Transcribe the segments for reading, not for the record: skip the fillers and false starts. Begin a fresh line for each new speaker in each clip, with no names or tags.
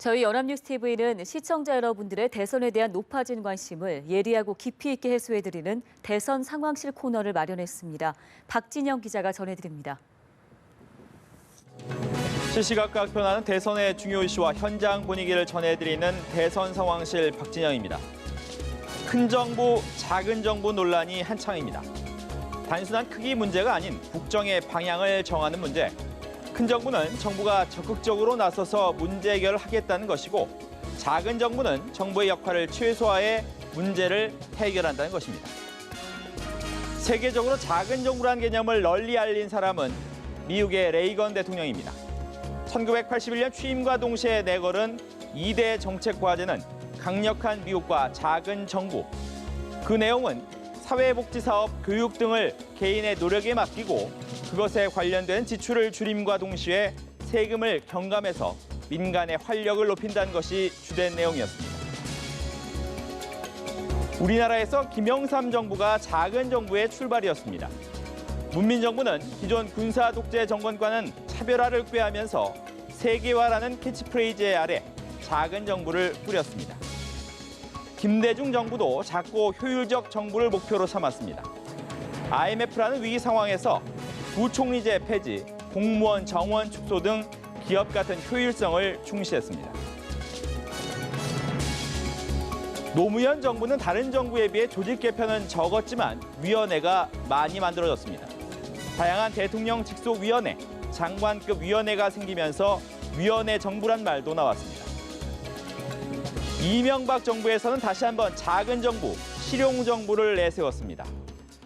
저희 연합뉴스TV는 시청자 여러분들의 대선에 대한 높아진 관심을 예리하고 깊이 있게 해소해드리는 대선 상황실 코너를 마련했습니다. 박진영 기자가 전해드립니다.
시시각각 변하는 대선의 중요 이슈와 현장 분위기를 전해드리는 대선 상황실 박진영입니다. 큰 정부, 작은 정부 논란이 한창입니다. 단순한 크기 문제가 아닌 국정의 방향을 정하는 문제. 큰 정부는 정부가 적극적으로 나서서 문제 해결을 하겠다는 것이고, 작은 정부는 정부의 역할을 최소화해 문제를 해결한다는 것입니다. 세계적으로 작은 정부라는 개념을 널리 알린 사람은 미국의 레이건 대통령입니다. 1981년 취임과 동시에 내걸은 2대 정책 과제는 강력한 미국과 작은 정부. 그 내용은 사회복지사업, 교육 등을 개인의 노력에 맡기고 그것에 관련된 지출을 줄임과 동시에 세금을 경감해서 민간의 활력을 높인다는 것이 주된 내용이었습니다. 우리나라에서 김영삼 정부가 작은 정부의 출발이었습니다. 문민정부는 기존 군사 독재 정권과는 차별화를 꾀하면서 세계화라는 캐치프레이즈 아래 작은 정부를 꾸렸습니다. 김대중 정부도 작고 효율적 정부를 목표로 삼았습니다. IMF라는 위기 상황에서 부총리제 폐지, 공무원 정원 축소 등 기업 같은 효율성을 중시했습니다. 노무현 정부는 다른 정부에 비해 조직 개편은 적었지만 위원회가 많이 만들어졌습니다. 다양한 대통령 직속위원회, 장관급 위원회가 생기면서 위원회 정부란 말도 나왔습니다. 이명박 정부에서는 다시 한번 작은 정부, 실용 정부를 내세웠습니다.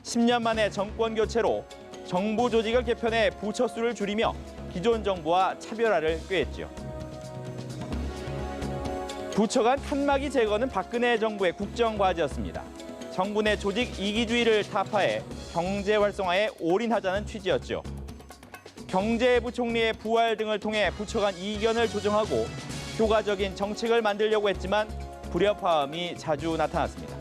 10년 만에 정권 교체로 정부 조직을 개편해 부처 수를 줄이며 기존 정부와 차별화를 꾀했지요. 부처 간 칸막이 제거는 박근혜 정부의 국정 과제였습니다. 정부 내 조직 이기주의를 타파해 경제 활성화에 올인하자는 취지였죠. 경제부총리의 부활 등을 통해 부처 간 이견을 조정하고 효과적인 정책을 만들려고 했지만 불협화음이 자주 나타났습니다.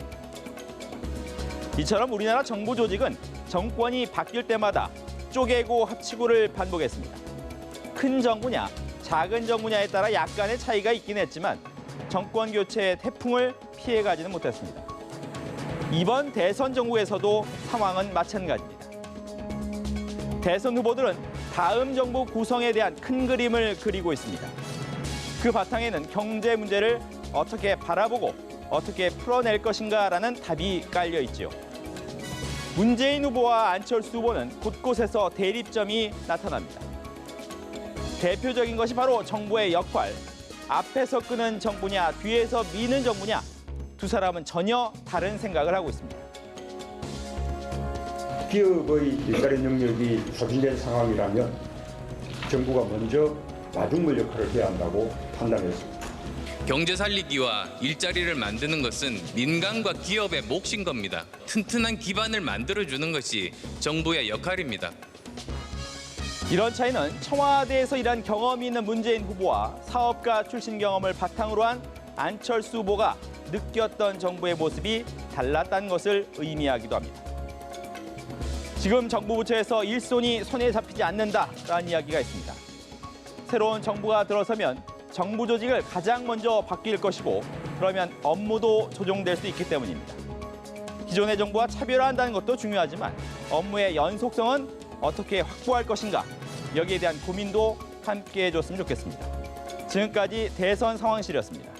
이처럼 우리나라 정부 조직은 정권이 바뀔 때마다 쪼개고 합치고를 반복했습니다. 큰 정부냐, 작은 정부냐에 따라 약간의 차이가 있긴 했지만 정권 교체의 태풍을 피해가지는 못했습니다. 이번 대선 정국에서도 상황은 마찬가지입니다. 대선 후보들은 다음 정부 구성에 대한 큰 그림을 그리고 있습니다. 그 바탕에는 경제 문제를 어떻게 바라보고 어떻게 풀어낼 것인가라는 답이 깔려 있지요. 문재인 후보와 안철수 후보는 곳곳에서 대립점이 나타납니다. 대표적인 것이 바로 정부의 역할. 앞에서 끄는 정부냐, 뒤에서 미는 정부냐. 두 사람은 전혀 다른 생각을 하고 있습니다.
기업의 일자리 능력이 소진된 상황이라면 정부가 먼저 마중물 역할을 해야 한다고 판단했습니다.
경제 살리기와 일자리를 만드는 것은 민간과 기업의 몫인 겁니다. 튼튼한 기반을 만들어주는 것이 정부의 역할입니다.
이런 차이는 청와대에서 일한 경험이 있는 문재인 후보와 사업가 출신 경험을 바탕으로 한 안철수 후보가 느꼈던 정부의 모습이 달랐다는 것을 의미하기도 합니다. 지금 정부 부처에서 일손이 손에 잡히지 않는다라는 이야기가 있습니다. 새로운 정부가 들어서면 정부 조직을 가장 먼저 바뀔 것이고, 그러면 업무도 조정될 수 있기 때문입니다. 기존의 정부와 차별화한다는 것도 중요하지만 업무의 연속성은 어떻게 확보할 것인가, 여기에 대한 고민도 함께 해줬으면 좋겠습니다. 지금까지 대선 상황실이었습니다.